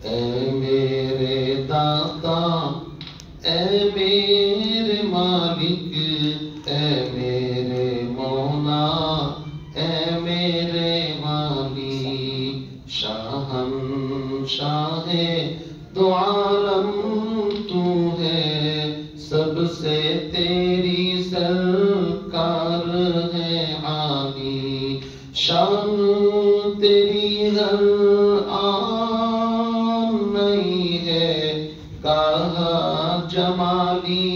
اے میرے داتا، اے میرے مالک، اے میرے مولا، اے میرے والی، شاہنشاہ دو عالم تو ہے، سب سے تیری سرکار ہے عالی، شان تیری ہر آن نہیں ہے، کہا جمالی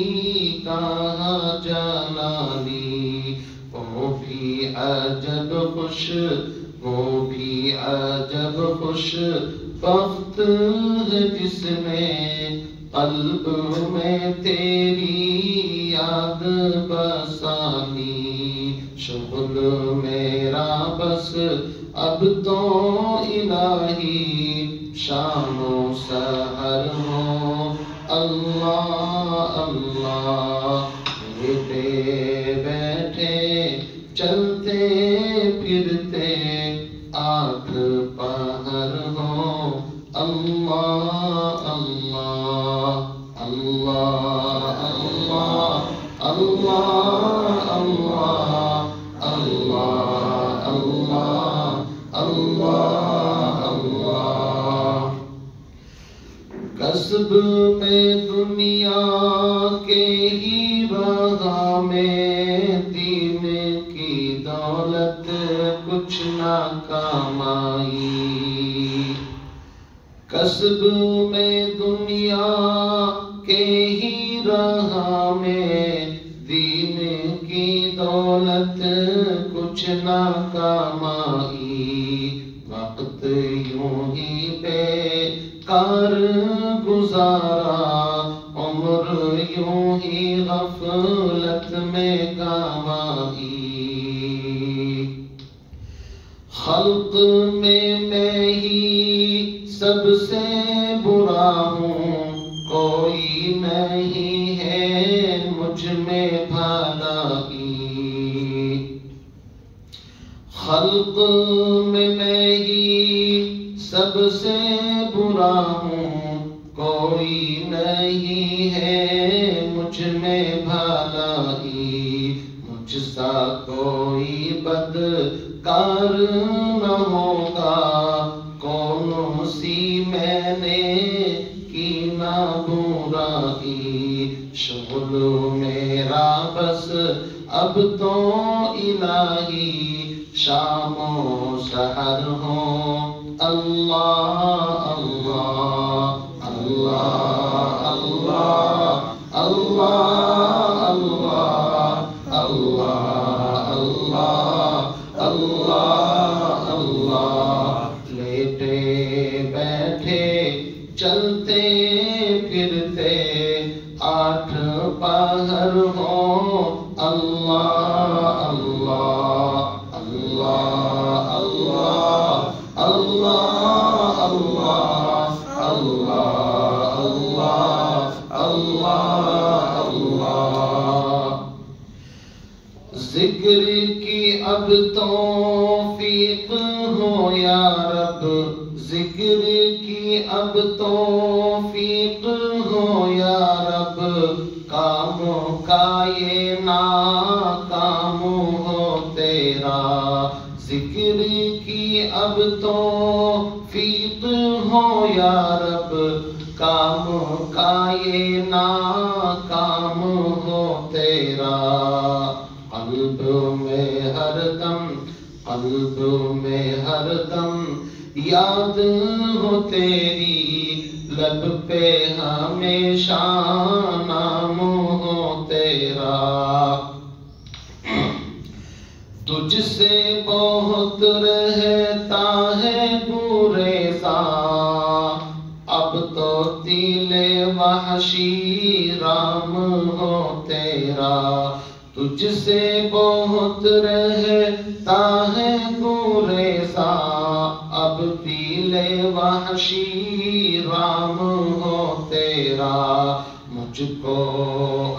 کہا جلالی، وہ بھی عجب خوش، وہ بھی عجب خوش بخت ہے جس نے قلب میں تیری یاد بسانی، شغل میرا بس اب تو الہی، شام و سحر ہو اللہ اللہ، لیٹے بیٹھے چلتے پھرتے آٹھ پہر ہو اللہ اللہ اللہ اللہ اللہ اللہ اللہ اللہ اللہ۔ کسب میں دنیا کے ہی راہ میں، دین کی دولت کچھ نہ کام آئی، کسب میں دنیا کے ہی راہ میں، دین کی دولت کچھ نہ کام آئی، وقت یوں ہی بیکار گزارا، عمر یوں ہی غفلت میں گنوائی، خلق میں ہی سب سے برا ہوں، کوئی نہیں ہے مجھ میں بھلائی، خلق میں ہی سب سے برا ہوں، کوئی نہیں ہے مجھ میں بھلائی، مجھ سا کوئی بدکار نہ ہوگا، کونوں سی میں نے کی نہ برائی، شغل میرا بس اب تو الہی، شام و سحر ہو اللہ اللہ اللہ اللہ اللہ اللہ اللہ اللہ اللہ، لیٹے بیٹھے چلتے پھرتے آٹھ پہر ہو اللہ اللہ اللہ اللہ اللہ اللہ اللہ اللہ اللہ۔ ذکر کی اب توفیق ہو یا رب، ذکر کی اب توفیق ہو یا رب، کام کا یہ ناکام ہو تیرا، ذکر کی اب توفیق ہو یا رب، کام کا یہ ناکام ہو تیرا، قلب میں ہر دم، قلب میں ہر دم یاد ہو تیری، لب پہ ہمیشہ نام ہو تیرا، تجھ سے بہت رہتا ہے گریزاں، اب تو دل وحشی رام ہو تیرا، تجھ سے بہت رہتا ہے گریزاں، اب دل وحشی رام ہو تیرا، مجھ کو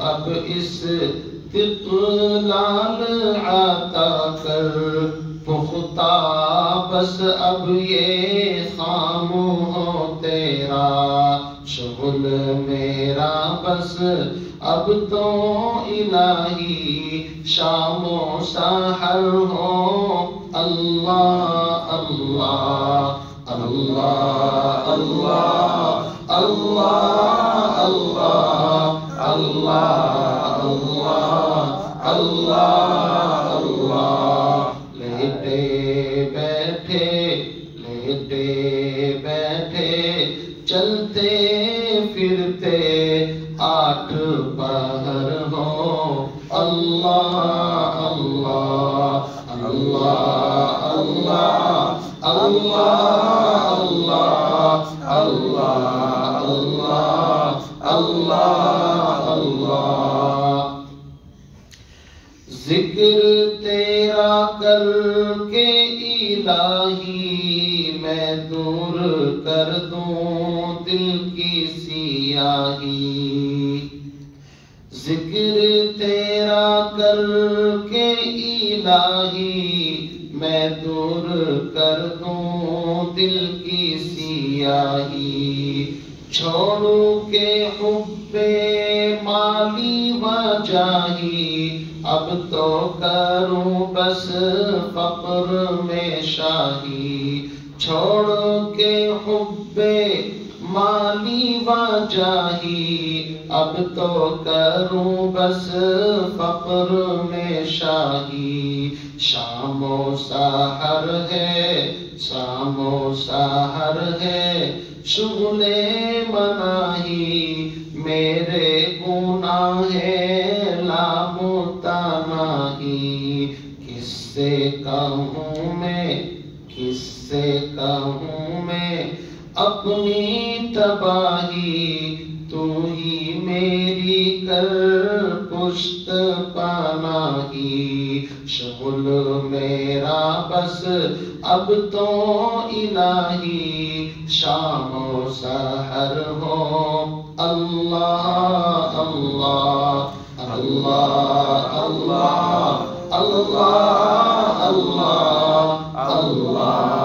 اب اس استقلال عطا کر، پختہ بس اب یہ خام ہو تیرا۔ میرا شغل میرا بس اب تو الہی شام و سحر ہو اللہ اللہ اللہ اللہ اللہ اللہ اللہ اللہ اللہ لیٹے بیٹھے چلتے پھرتے 8 پہر ہو اللہ اللہ اللہ اللہ اللہ اللہ اللہ اللہ اللہ ذکر تیرا کر کے الہی میں دور کر دوں دل کی سیاہی ذکر تیرا کر کے الہی میں دور کر دوں دل کی سیاہی چھوڑوں کے حب مالی و جاہی اب تو کروں بس فقر میں شاہی چھوڑ کے حب مالی و جاہی اب تو کروں بس فقر میں شاہی شام و سحر ہے شام و سحر ہے شغل مناہی میرے گناہ لامتناہی کس سے کہوں میں اپنی تباہی تو ہی میری کر پشت پناہی شغل میرا بس اب تو الہی شام و سحر ہو اللہ اللہ اللہ اللہ اللہ اللہ اللہ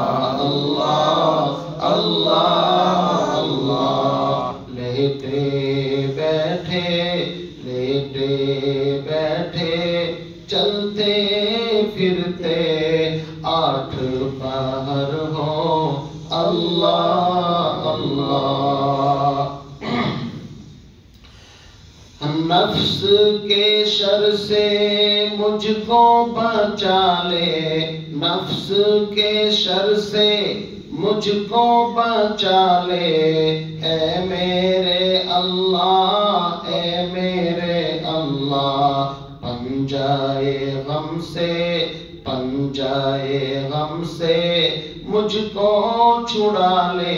اللہ اللہ لیٹے بیٹھے چلتے پھرتے 8 پہر ہو اللہ اللہ نفس کے شر سے مجھ کو بچا لے نفس کے شر سے مجھ کو بچا لے اے میرے اللہ پنجائے غم سے مجھ کو چھڑا لے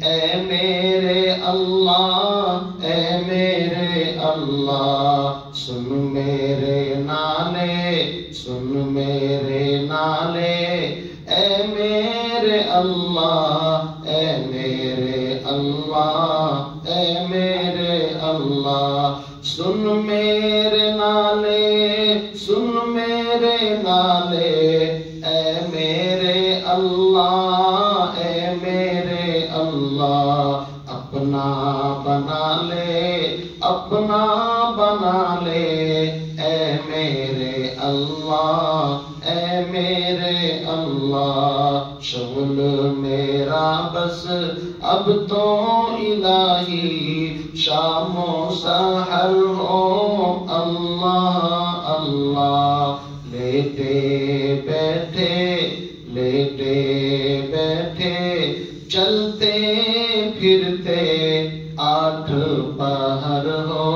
اے میرے اللہ سن میرے نالے اے میرے اللہ سن میرے نالے اے میرے اللہ اپنا بنا لے اے میرے اللہ شغل میرا بس اب تو الہی شام و سحر ہو اللہ اللہ لیٹے بیٹھے چلتے پھرتے 8 پہر ہو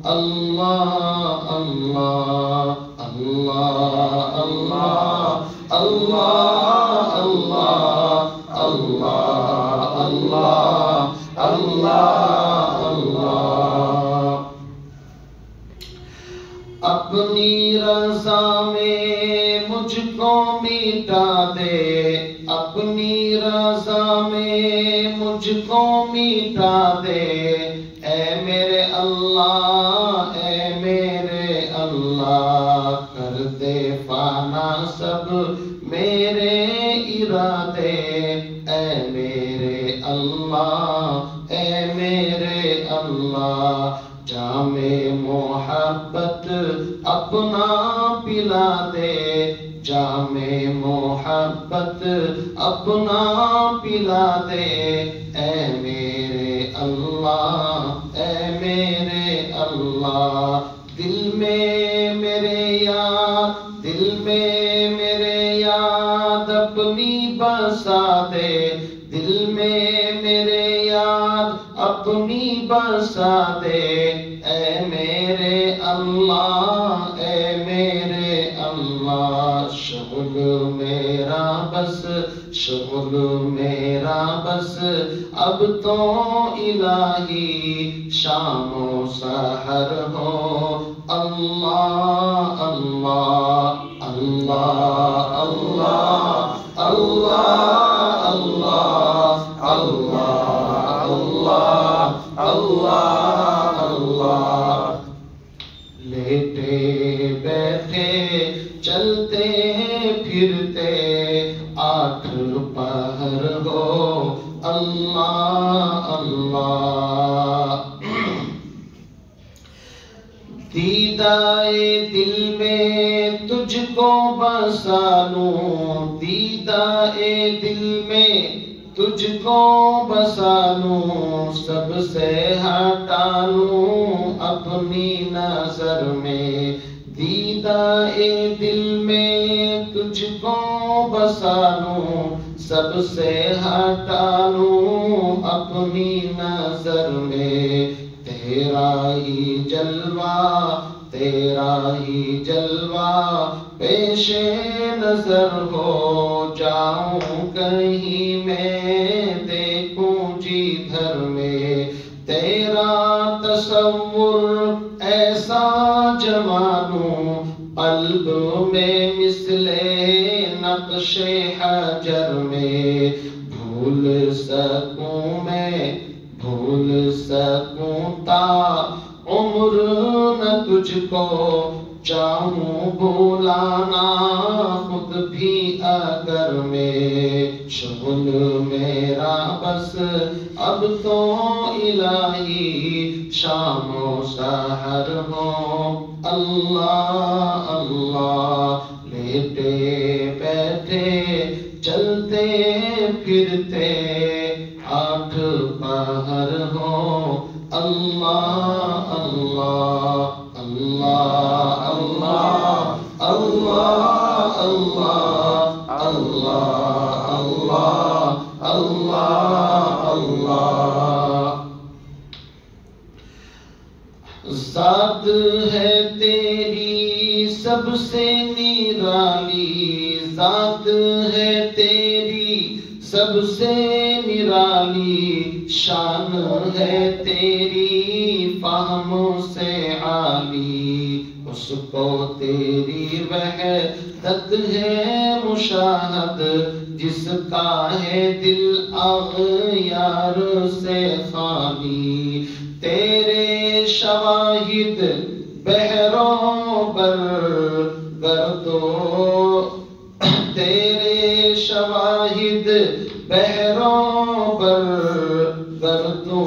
اللہ اللہ اللہ اللہ اللہ اللہ اللہ اللہ اللہ اپنی رضا میں مجھ کو مٹا دے اپنی رضا میں مجھ کو مٹا دے اے میرے اللہ کر دے فانا سب میرے ارادے اے میرے اللہ اے میرے اللہ جام محبت اپنا پلا دے جام محبت اپنا پلا دے اے میرے اللہ اے میرے اللہ دل میں میرے یاد دل میں میرے یاد اپنی بسا دے دل میں میرے یاد اپنی بسا دے اے میرے اللہ اے میرے اللہ شغل میرا بس شغل میرا بس اب تو الہی شام و سحر ہو اللہ اللہ اللہ اللہ اللہ اللہ اللہ اللہ اللہ لیٹے بیٹھے چلتے پھرتے آٹھ پہر ہو اللہ اللہ دیدائے دل میں تجھ کو بسا لوں دیدائے دل میں تجھ کو بسا لوں سب سے ہٹا لوں اپنی نظر میں دیدائے دل میں تجھ کو بسا لوں سب سے ہٹا لوں اپنی نظر میں تیرا ہی جلوہ پیش نظر ہو جاؤں کہیں میں دیکھوں جدھر میں تیرا تصور ایسا جما لوں قلب میں مثل نقش حجر میں بھول سکوں تا عمر نہ تجھ کو چاہوں بھولانا خود بھی اگر میں شغل میرا بس اب تو الہی شام و سحر ہو اللہ اللہ لیٹے بیٹھے چلتے پھرتے آٹھ پہر ہو اللہ اللہ اللہ اللہ اللہ اللہ اللہ اللہ اللہ ذات ہے تیری سب سے نرالی ذات ہے تیری سب سے نرالی شان ہے تیری فہم سے عالی اس کو تیری وحدت ہے مشاہد جس کا ہے دل اغیار سے خالی تیرے شواہد بحروں بر گردو تیرے شواہد بحروں بر گردوں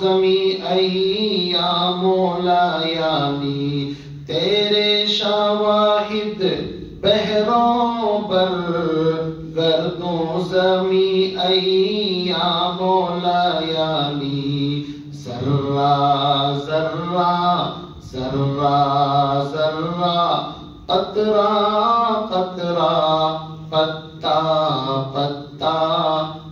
زمیں ایام و لیالی تیرے شواہد بحروں بر گردوں زمیں ایام و لیالی ذرہ ذرہ ذرہ ذرہ قطرہ قطرہ پتا پتا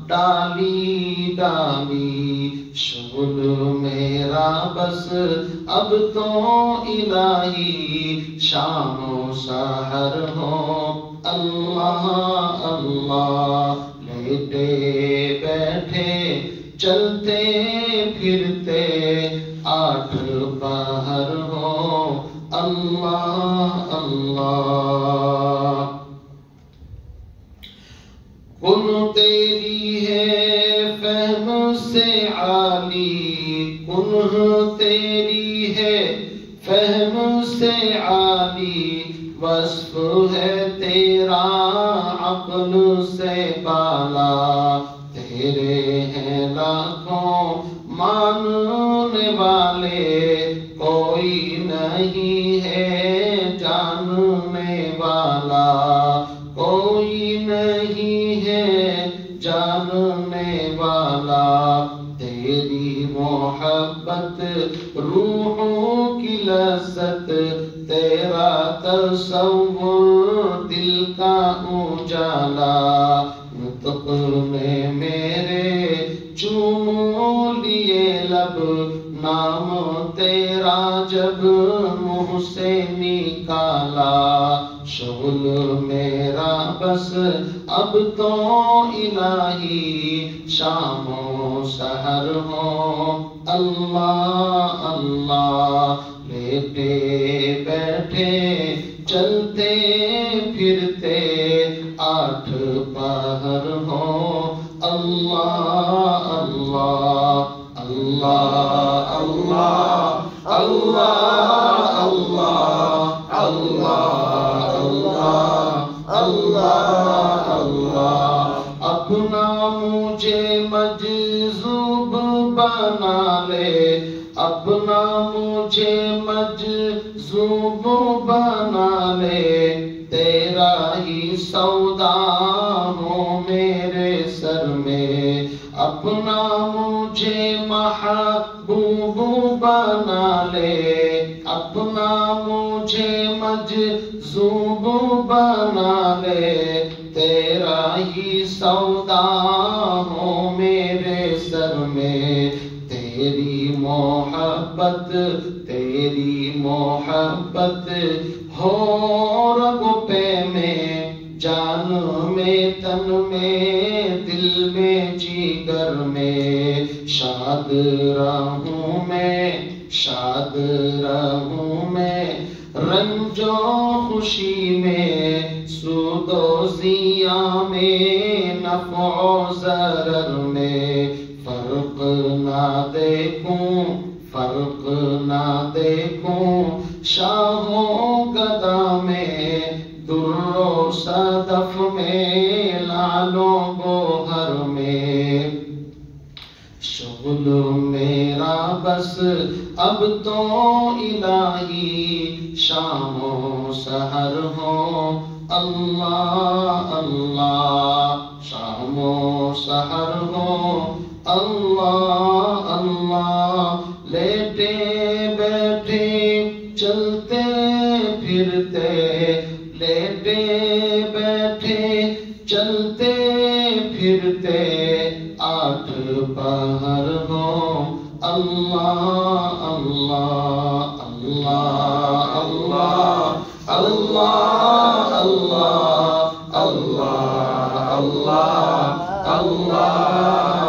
ڈالی ڈالی شغل میرا بس اب تو الہی شام و سحر ہو اللہ اللہ لیٹے بیٹھے چلتے پھرتے آٹھ پہر ہو اللہ اللہ کن تیری ہے فہم سے عالی کن تیری ہے فہم سے عالی وصف ہے تیرا عقل سے بالا تیرے ہیں لاکھوں ماننے والے کوئی نہیں ہے جاننے والا کوئی نہیں ہے جاننے والا تیری محبت روحوں کی لذت تیرا تصور دل کا اجالا نطق میں میرے چوم لیے لب نام تیرا جب منہ سے نکالا شغل میرا بس اب تو الہی شام و سحر ہو اللہ اللہ لیٹے بیٹھے چلتے پھرتے 8 پہر ہو اللہ اللہ اللہ اللہ اللہ اللہ اللہ اللہ اللہ اپنا مجھے مجذوب بنا لے اپنا مجھے مجذوب بنا لے تیرا ہی سودا ہو میرے سر میں اپنا مجھے محبوب بنا لے اپنا مجھے مجذوب بنا لے تیرا ہی سودا ہو میرے سر میں تیری محبت ہو رگ پہ میں جان میں تن میں دل میں جگر میں شاد رہوں میں رنج و خوشی میں سود و زیاں میں نفع و ضرر میں فرق نہ دیکھوں شاہ و گدا میں در و صدف میں لعل و گوہر میں شغل میرا بس اب تو الہی شام و سحر ہو اللہ اللہ شام و سحر ہو اللہ اللہ لیٹے بیٹھے چلتے پھرتے لیٹے بیٹھے چلتے پھرتے 8 پہر ہو اللہ اللہ اللہ اللہ اللہ اللہ اللہ اللہ اللہ